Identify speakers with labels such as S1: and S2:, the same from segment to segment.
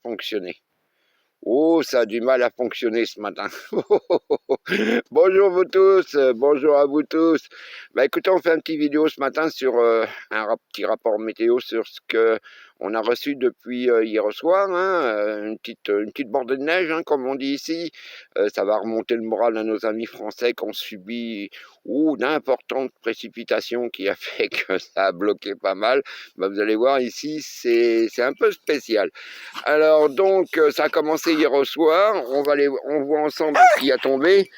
S1: fonctionner. Oh, ça a du mal à fonctionner ce matin. Bonjour vous tous, bonjour à vous tous. Bah écoutez, on fait un petit vidéo ce matin sur petit rapport météo sur ce que on a reçu depuis hier soir, hein, une petite bordée de neige, hein, comme on dit ici. Ça va remonter le moral à nos amis français qui ont subi d'importantes précipitations qui a fait que ça a bloqué pas mal. Bah, vous allez voir ici, c'est un peu spécial. Alors donc, ça a commencé hier au soir. On voit ensemble ce qui a tombé.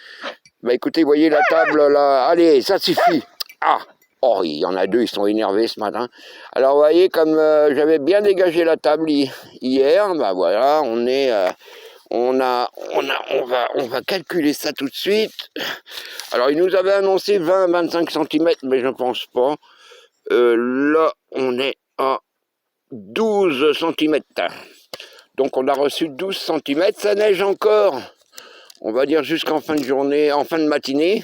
S1: Bah écoutez, voyez la table là. Allez, ça suffit. Ah, oh, il y en a deux, ils sont énervés ce matin. Alors vous voyez, comme j'avais bien dégagé la table hier, bah voilà, on va calculer ça tout de suite. Alors il nous avait annoncé 20-25 cm, mais je ne pense pas. Là, on est à 12 cm. Donc on a reçu 12 cm, ça neige encore, on va dire jusqu'en fin de journée, en fin de matinée.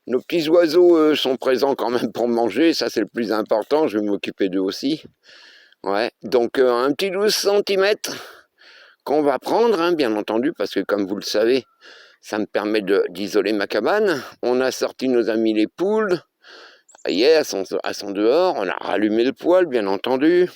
S1: Nos petits oiseaux, eux, sont présents quand même pour manger, ça c'est le plus important, je vais m'occuper d'eux aussi. Ouais, donc un petit 12 cm qu'on va prendre, hein, bien entendu, parce que comme vous le savez, ça me permet d'isoler ma cabane. On a sorti nos amis les poules, hier, elles sont dehors, on a rallumé le poêle, bien entendu.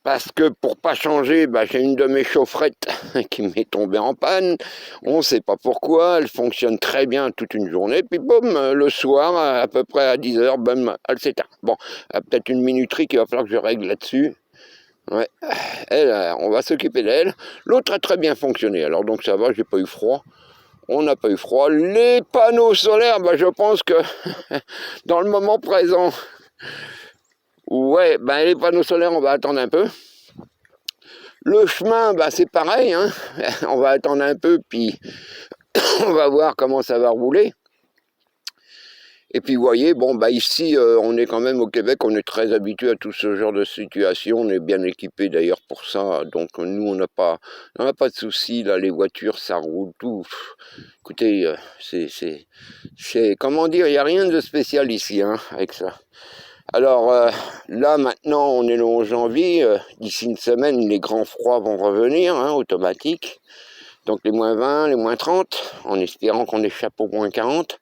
S1: Parce que pour pas changer, bah, j'ai une de mes chaufferettes qui m'est tombée en panne. On ne sait pas pourquoi, elle fonctionne très bien toute une journée. Puis boum, le soir, à peu près à 10 h, boum, elle s'éteint. Bon, peut-être une minuterie qu'il va falloir que je règle là-dessus. Ouais, elle, on va s'occuper d'elle. L'autre a très bien fonctionné, alors donc ça va, j'ai pas eu froid. On n'a pas eu froid. Les panneaux solaires, bah, je pense que dans le moment présent, ouais, ben les panneaux solaires, on va attendre un peu. Le chemin, bah, c'est pareil, hein. On va attendre un peu, puis on va voir comment ça va rouler. Et puis vous voyez, bon, bah ici, on est quand même au Québec, on est très habitué à tout ce genre de situation, on est bien équipé d'ailleurs pour ça, donc nous, on n'a pas de soucis, là, les voitures, ça roule, tout. Écoutez, c'est comment dire, il n'y a rien de spécial ici, hein, avec ça. Alors là maintenant on est le 11 janvier, d'ici une semaine les grands froids vont revenir, hein, automatiques. Donc les moins 20, les moins 30, en espérant qu'on échappe aux moins 40.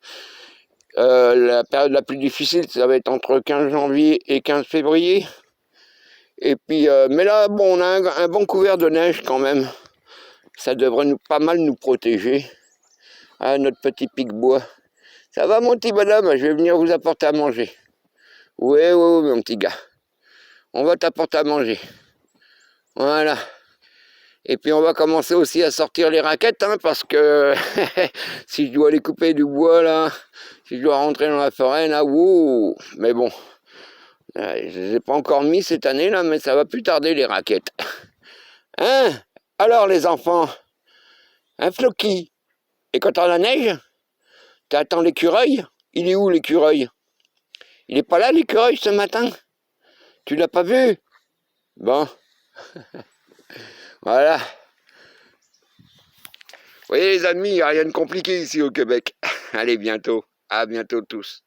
S1: La période la plus difficile, ça va être entre 15 janvier et 15 février. Et puis, mais là, bon, on a un bon couvert de neige quand même. Ça devrait pas mal nous protéger. Ah, notre petit pic-bois. Ça va mon petit bonhomme, je vais venir vous apporter à manger. Oui, mon petit gars. On va t'apporter à manger. Voilà. Et puis on va commencer aussi à sortir les raquettes, hein, parce que si je dois aller couper du bois, là, si je dois rentrer dans la forêt, là, wouh. Mais bon, je ne les ai pas encore mis cette année, là, mais ça va plus tarder, les raquettes. Hein? Alors, les enfants, un Floki. Et quand t'as la neige, t'attends l'écureuil. Il est où, l'écureuil? Il est pas là, l'écureuil, ce matin? Tu l'as pas vu? Bon. Voilà. Vous voyez les amis, il n'y a rien de compliqué ici au Québec. Allez, bientôt. À bientôt tous.